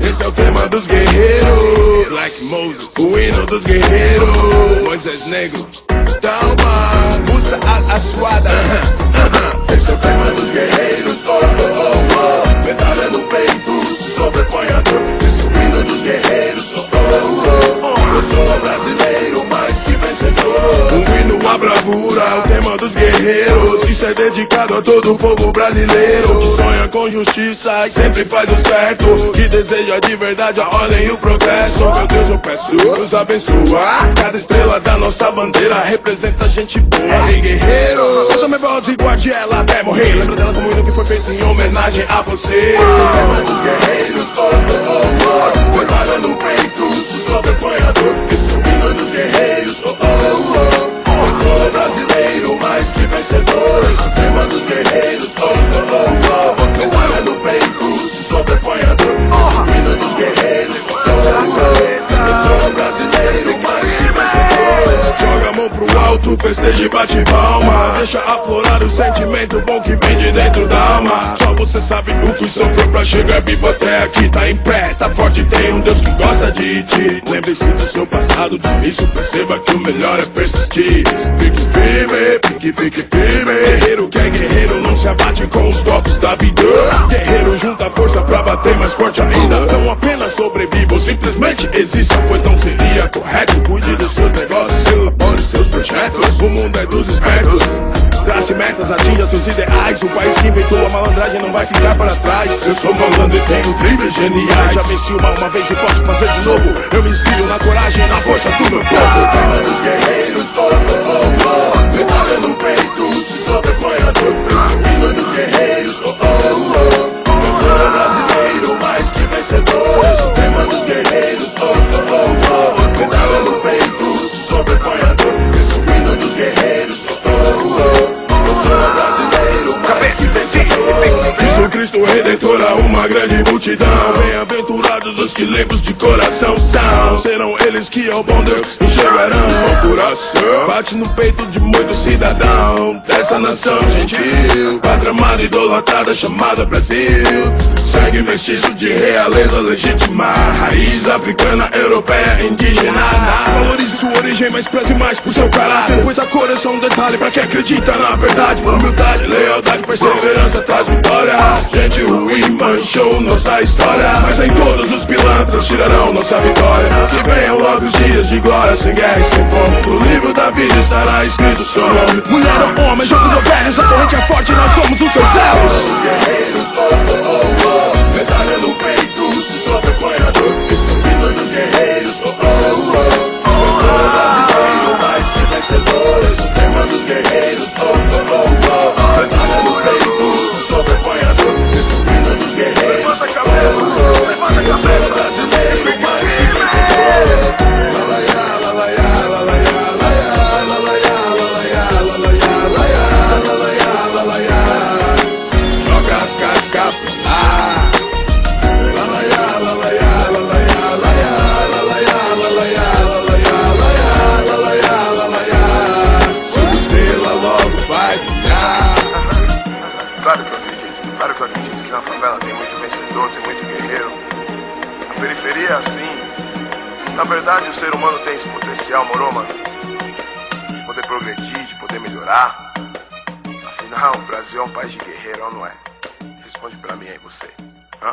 Esse é o tema dos guerreiros, Black Moses, o hino dos guerreiros, Moisés Negro, Dalma, Musa Al-Aswada. Esse é o tema dos guerreiros, oh, oh, oh, oh. Medalha no peito, se sobrepõe a dor. Esse é o hino dos guerreiros, oh, oh, oh. Eu sou brasileiro, mais que vencedor. Um hino à bravura, é o tema dos guerreiros. Isso é dedicado a todo o povo brasileiro que sonha com justiça e sempre faz o certo, que deseja de verdade a ordem e o progresso. Meu Deus, eu peço, nos abençoa. Cada estrela da nossa bandeira representa gente boa. Ei, guerreiro, eu também voz e guarde ela até morrer. Lembra dela como hino que foi feito em homenagem a você. Tema dos guerreiros, oh, oh, oh, oh. Medalha no peito, se sobrepõe a dor. Esse é o hino dos guerreiros, oh, oh, oh. Eu sou brasileiro, mais que vencedor. Esse é o tema dos guerreiros, oh, oh, oh, oh. Medalha no peito, se sobrepõe a dor. Esse é o hino dos guerreiros, oh, oh, oh. Eu sou brasileiro, mais que vencedor. Joga a mão pro alto, festeja e bate palma. Deixa aflorar o sentimento bom que vem de dentro da alma. Só você sabe o que sofreu pra chegar vivo até aqui. Tá em pé, tá forte, tem um Deus que gosta de ti. Lembre-se do seu passado difícil, perceba que o melhor é persistir. Fique firme. Guerreiro que é guerreiro não se abate com os golpes da vida. Guerreiro junta força pra bater mais forte ainda. Não apenas sobreviva ou simplesmente exista, pois não seria correto. Cuide dos seus negócios, elabore seus projetos. O mundo é dos espertos. Trace metas, atinja seus ideais. O país que inventou a malandragem não vai ficar para trás. Eu sou malandro e tenho dribles geniais. Já venci uma vez e posso fazer de novo. Eu me inspiro na coragem e na força do meu povo. Tema dos guerreiros, oh, oh, oh, oh. Medalha no peito, se sobrepõe a dor. Esse é o hino dos guerreiros, oh, oh, oh. Eu sou brasileiro, mais que vencedor. Esse é o tema dos guerreiros, oh, oh, oh, oh. Medalha no peito, se sobrepõe a dor. Esse é o hino dos guerreiros, oh, oh, oh. Cristo, Cristo Redentor, a uma grande multidão. Bem-aventurados os que limpos de coração são. Serão eles que ao bom Deus enxergarão. O coração bate no peito de muito cidadão dessa nação gentil, pátria amada, idolatrada, chamada Brasil. Sangue mestiço de realeza legítima, raiz africana, europeia, indígena. Valorize sua origem, mas preze mais por seu caráter, pois a cor é só um detalhe pra quem acredita na verdade. Humildade, lealdade, perseverança traz vitória. Gente ruim manchou nossa história, mas nem todos os pilantras tirarão nossa vitória. Que venham logo os dias de glória, sem guerra e sem fome. No livro da vida estará escrito seu nome. Mulher ou homem, jovens ou velhos, a corrente é forte, nós somos os seus elos. Guerreiros, oh, oh, oh, oh. Medalha no peito, se sobrepõe a dor. Esse é o hino dos guerreiros, oh, oh, oh. Eu sou brasileiro, mais que vencedor. Esse é o tema dos guerreiros, oh, oh, oh, oh. Medalha no peito, se sobrepõe a dor. Esse é o hino dos guerreiros, oh, oh, oh. Eu sou brasileiro, mais que vencedor. Lalaiá, lalaiá, lalaiá, lalaiá, lalaiá, lalaiá, lalaiá, lalaiá, lalaiá. Joga as cascas pra lá. Lalaiá, lalaiá, lalaiá, lalaiá, lalaiá, lalaiá, lalaiá, lalaiá, lalaiá. Sua estrela logo vai brilhar. Claro que eu acredito que na favela tem muito vencedor, tem muito guerreiro. A periferia é assim. Na verdade, o ser humano tem esse potencial, moro, mano? De poder progredir, de poder melhorar. Afinal, o Brasil é um país de guerreiro, ou não é? Responde pra mim aí, você. Hã?